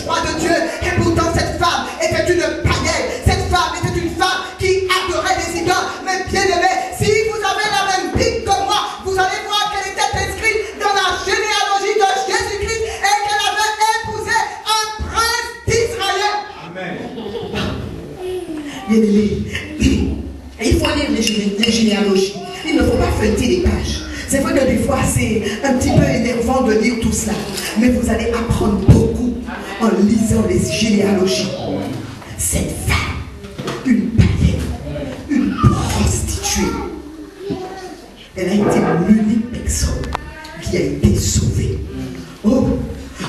choix de Dieu. Et pourtant, cette femme était une païenne. Cette femme était une femme qui adorait les idoles. Mais bien aimé, si vous avez la même Bible que moi, vous allez voir qu'elle était inscrite dans la généalogie de Jésus-Christ et qu'elle avait épousé un prince d'Israël. Amen. Bien aimé, il faut lire les généalogies. Il ne faut pas feuilleter les pages. C'est vrai que des fois, c'est un petit peu énervant de lire tout cela. Mais vous allez apprendre beaucoup en lisant les généalogies. Cette femme, une païenne, une prostituée, elle a été l'unique personne qui a été sauvée. Oh,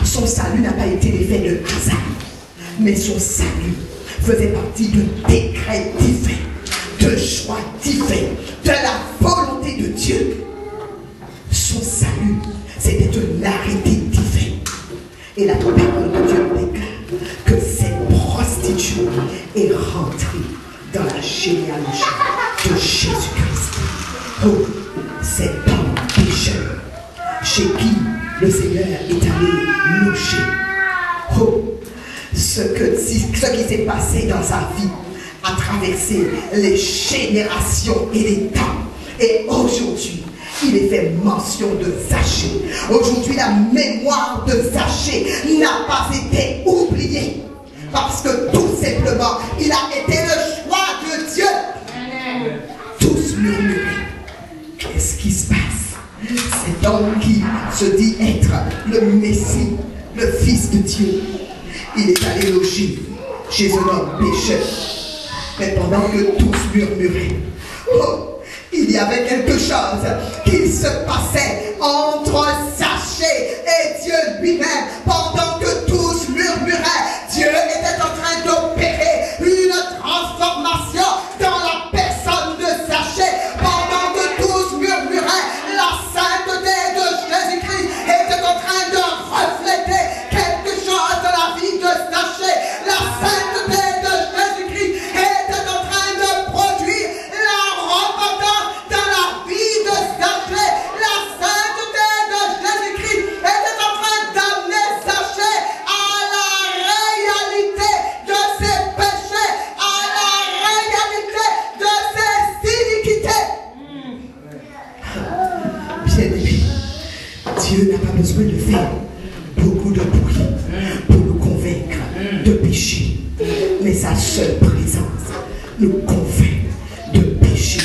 son salut n'a pas été l'effet de hasard, mais son salut faisait partie de décrets divins, de choix divins, de la volonté de Dieu. Son salut, c'était un arrêté divin. Et la parole de Dieu nous déclare que cette prostituée est rentrée dans la généalogie de Jésus-Christ. Oh, cet homme pécheur, chez qui le Seigneur est allé loger. Oh, ce qui s'est passé dans sa vie a traversé les générations et les temps. Et aujourd'hui, il est fait mention de Zachée. Aujourd'hui, la mémoire de Zachée n'a pas été oubliée. Parce que tout simplement, il a été le choix de Dieu. Tous murmuraient. Qu'est-ce qui se passe? Cet homme qui se dit être le Messie, le Fils de Dieu, il est allé loger chez un homme pécheur. Mais pendant que tous murmuraient, oh, il y avait quelque chose qui se passait entre Zachée et Dieu lui-même. Pendant que tous murmuraient, Dieu était en train d'opérer une transformation dans la personne de Zachée. Pendant que tous murmuraient, la sainteté de Jésus-Christ était en train de refléter quelque chose dans la vie de Zachée. La sainteté de Jésus-Christ était en train de produire la repentance dans la vie de Zachée. La sainteté de Jésus-Christ était en train d'amener Zachée à la réalité de ses péchés, à la réalité de ses iniquités. Bien-aimé, Dieu n'a pas besoin de faire beaucoup de bruit pour nous convaincre de péché, mais sa seule présence nous convainc de péché.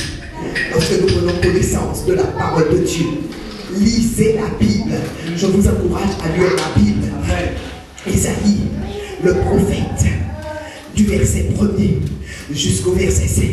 Lorsque nous prenons connaissance de la parole de Dieu, lisez la Bible. Je vous encourage à lire la Bible. Ésaïe, le prophète, du verset 1er jusqu'au verset 5.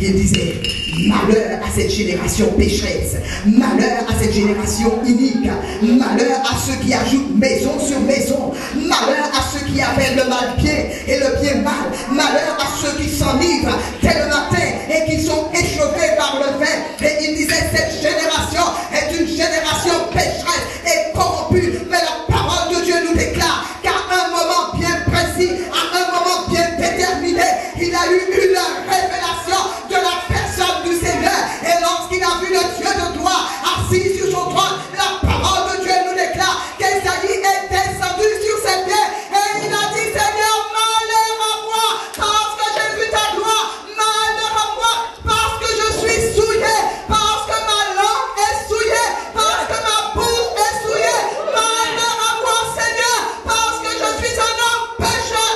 Il disait, malheur à cette génération pécheresse, malheur à cette génération inique, malheur à ceux qui ajoutent maison sur maison, malheur à ceux qui appellent le mal bien et le bien mal, malheur à ceux qui s'enivrent dès le matin et qui sont échauffés par le vin. Et il disait, cette génération est une génération pécheresse et corrompue, mais la parole de Dieu nous déclare qu'à un moment bien précis, à un moment bien déterminé, il a eu une révélation de la personne du Seigneur. Et lorsqu'il a vu le Dieu de gloire assis sur son trône, la parole de Dieu nous déclare qu'Ésaïe est descendu sur ses pieds et il a dit, Seigneur, malheur à moi parce que j'ai vu ta gloire, malheur à moi parce que je suis souillé, parce que ma langue est souillée, parce que ma bouche est souillée, malheur à moi, Seigneur, parce que je suis un homme pécheur.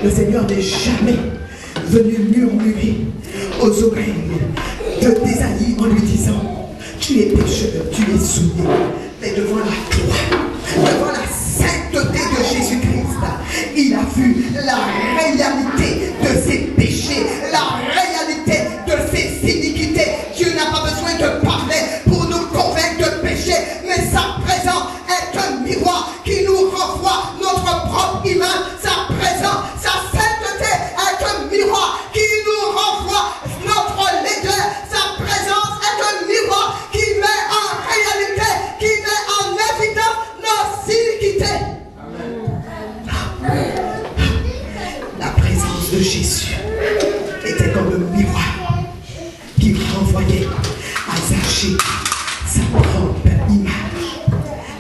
Le Seigneur n'est jamais venu murmurer aux oreilles d'Ésaïe en lui disant, tu es pécheur, tu es souillé. Mais devant la gloire, devant la sainteté de Jésus-Christ, il a vu la réalité de ses péchés, la réalité de ses iniquités. Dieu n'a pas besoin de parler pour nous convaincre de péché, mais sa présence est un miroir qui nous renvoie notre propre image. Sa présence, sa sainteté est un miroir qui nous renvoie notre laideur. Sa présence est un miroir qui met en réalité, qui met en évidence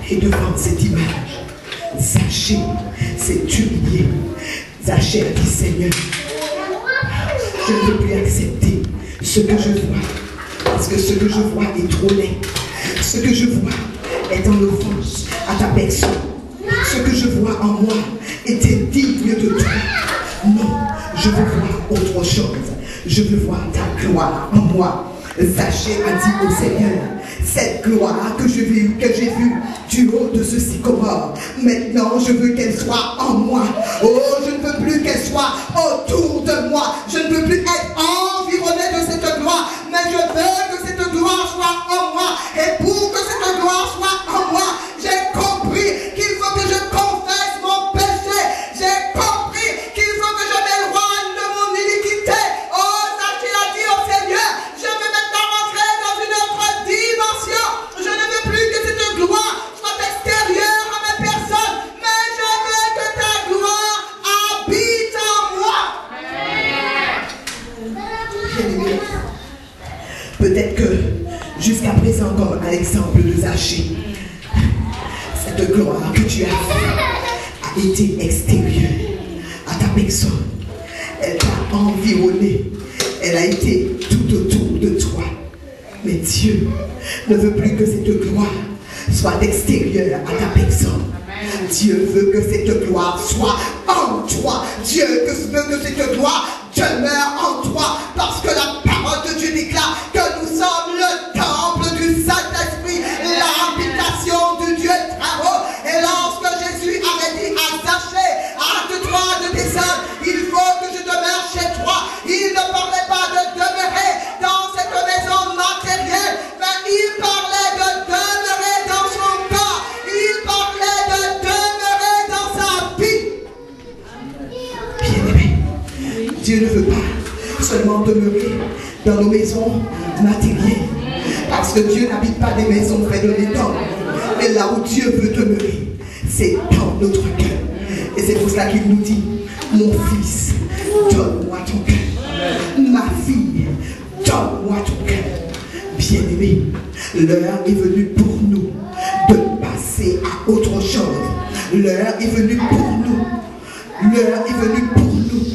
Et devant cette image, Zachée s'est humilié. Zachée a dit, Seigneur, je ne peux plus accepter ce que je vois. Parce que ce que je vois est trop laid. Ce que je vois est en offense à ta personne. Ce que je vois en moi est indigne de toi. Non, je veux voir autre chose. Je veux voir ta gloire en moi. Zachée a dit au Seigneur, cette gloire que j'ai vue du haut de ce sycomore, maintenant je veux qu'elle soit en moi. Oh, je ne veux plus qu'elle soit autour de moi. Je ne veux plus être environné de cette gloire, mais je veux que cette gloire soit en moi. Et pour que cette gloire soit en moi, j'ai compris qu'il faut que je confesse mon péché. J'ai compris qu'il faut que je m'éloigne de mon iniquité. Oh, Zachée a dit au Seigneur, je veux maintenant rentrer dans une autre dimension. Je ne veux plus que cette gloire soit extérieure à ma personne, mais je veux que ta gloire habite en moi. Bien-aimé, peut-être que jusqu'à présent, comme à l'exemple de Zachée, cette gloire que tu as vue a été extérieure à ta personne. Elle t'a environné. Elle a été tout autour de toi. Mais Dieu ne veut plus que cette gloire soit extérieure à ta personne. Dieu veut que cette gloire soit en toi. Dieu veut que cette gloire demeure en toi. Parce que la parole de Dieu déclare que nous sommes le temple du Saint-Esprit, l'habitation du Dieu très haut. Et lorsque Jésus avait dit à Zachée, hâte-toi de descendre, il faut que je demeure chez toi. Il ne parlait pas de demeurer dans cette maison matérielle, mais il parlait de demeurer dans son corps. Il parlait de demeurer dans sa vie. Bien-aimé, Dieu ne veut pas seulement demeurer dans nos maisons matérielles, parce que Dieu n'habite pas des maisons faites de béton, mais là où Dieu veut demeurer, c'est dans notre cœur. Et c'est pour cela qu'il nous dit, mon fils, donne-moi ton cœur. Ma fille, donne-moi ton cœur. Bien-aimé, l'heure est venue pour nous de passer à autre chose. L'heure est venue pour nous. L'heure est venue pour nous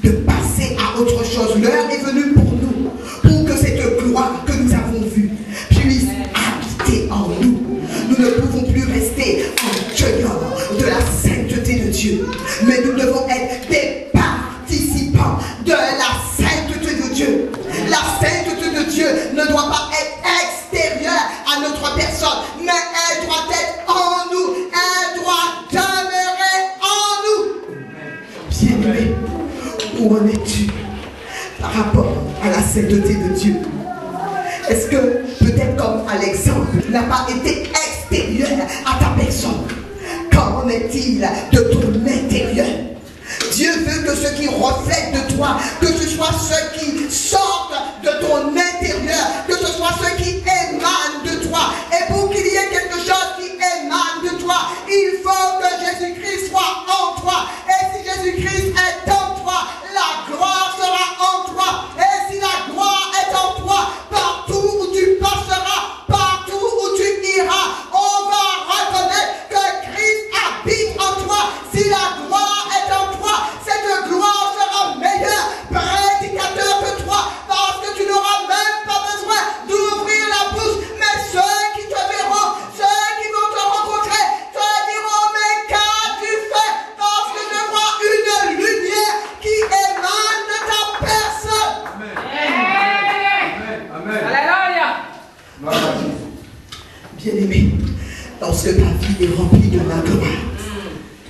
de passer à autre chose. L'heure est venue pour nous, pour que cette gloire que nous avons vue puisse habiter en nous. Nous ne pouvons plus rester en cueillant de la sainteté de Dieu, mais nous devons être des participants de la sainteté de Dieu. La sainteté de Dieu ne doit pas être extérieure à notre personne, mais elle doit être en nous. Elle doit demeurer en nous. Bien-aimé, où en es-tu par rapport à la sainteté de Dieu? Est-ce que peut-être comme Alexandre n'a pas été extérieur à ta personne? Qu'en est-il de ton intérieur? Dieu veut que ce qui reflète de toi, que ce soit ce qui sorte de ton intérieur, que ce soit ce qui émane de toi. Et pour qu'il y ait quelque chose qui émane de toi, il faut que Jésus-Christ soit en toi. Et si Jésus-Christ est en toi, la gloire sera en toi. Et si la gloire est en toi, partout où tu passeras, partout où tu iras, on va reconnaître que Christ habite en toi. Si la gloire est en toi, cette gloire sera meilleure prédicateur que toi, parce que tu n'auras même pas besoin d'ouvrir la bouche. Mais ceux qui te verront, ceux qui vont te rencontrer, te diront, mais qu'as-tu fait? Parce que je vois une lumière qui émane de ta personne. Amen. Amen. Alléluia. Bien-aimé, lorsque ta vie est remplie de la gloire,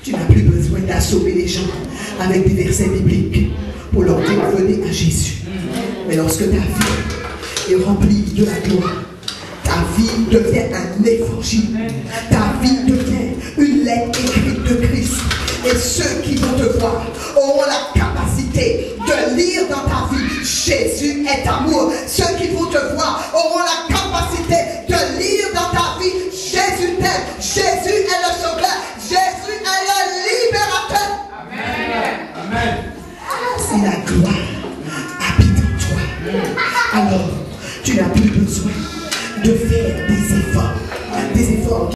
tu n'as plus besoin d'assommer les gens avec des versets bibliques pour leur dire venez à Jésus. Mais lorsque ta vie est remplie de la gloire, ta vie devient un évangile. Ta vie devient une lettre écrite de Christ. Et ceux qui vont te voir auront la capacité de lire dans ta vie Jésus est amour. Ceux qui vont te voir auront la capacité de lire dans ta vie Jésus t'aime.